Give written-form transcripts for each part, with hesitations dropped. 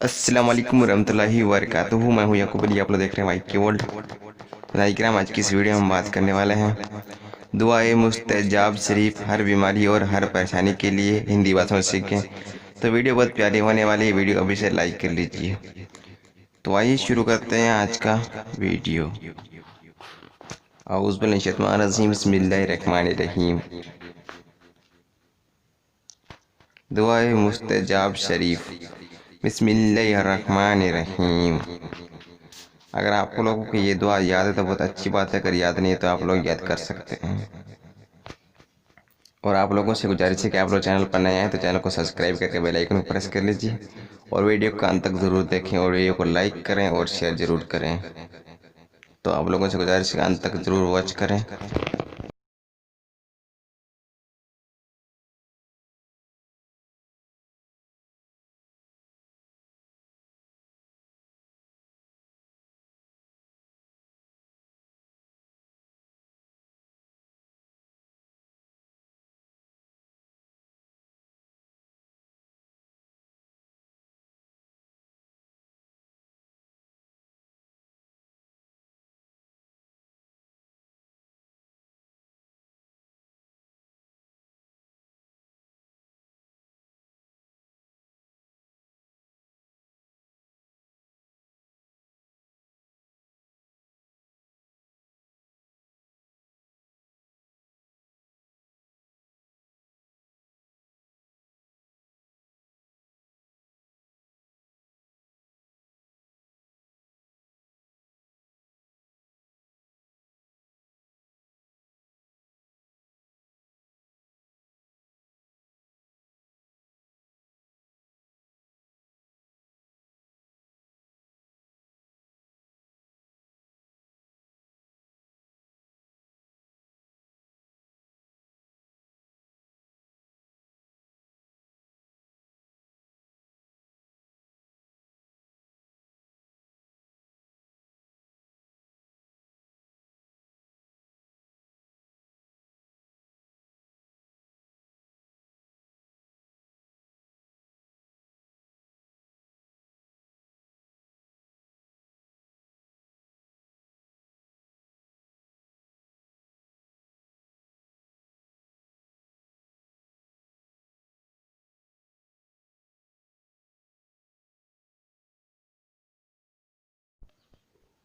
अस्सलाम वालेकुम रहमतुल्लाहि व बरकातुहू। मैं हूँ याकूब अली, आप लोग देख रहे हैं माइक की वर्ल्ड। नाइक्राम, आज की इस वीडियो में हम बात करने वाले हैं दुआए मुस्तजाब शरीफ। हर बीमारी और हर परेशानी के लिए हिंदी भाषा में सीखें। तो वीडियो बहुत प्यारी होने वाली है, वीडियो अभी से लाइक कर लीजिए। तो आइए शुरू करते हैं आज का वीडियो। औज़ु बिल्लाहि मिनश शैतानिर रजीम, बिस्मिल्लाहिर रहमानिर रहीम। दुआए मुस्तजाब शरीफ, बिस्मिल्लाहिर्रहमानिर्रहीम। अगर आप लोगों को ये दुआ याद है तो बहुत अच्छी बात है, अगर याद नहीं है तो आप लोग याद कर सकते हैं। और आप लोगों से गुजारिश है कि आप लोग चैनल पर नए आए तो चैनल को सब्सक्राइब करके बेल आइकन को प्रेस कर लीजिए और वीडियो को अंत तक ज़रूर देखें और वीडियो को लाइक करें और शेयर ज़रूर करें। तो आप लोगों से गुजारिश है अंत तक ज़रूर वॉच करें।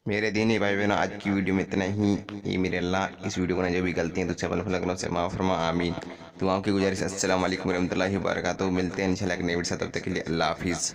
मेरे दीनी भाई बहनों, आज की वीडियो में इतना ही। ये मेरे अल्लाह इस वीडियो को जो भी गलती है तो चपल फलक से माफ़ फरमा, आमीन। दुआओं की गुजारिश। अस्सलाम वालेकुम रहमतुल्लाहि व बरकातुहू। मिलते हैं इंशाल्लाह एक नई वीडियो से, तब तक के लिए अल्लाह हाफिज़।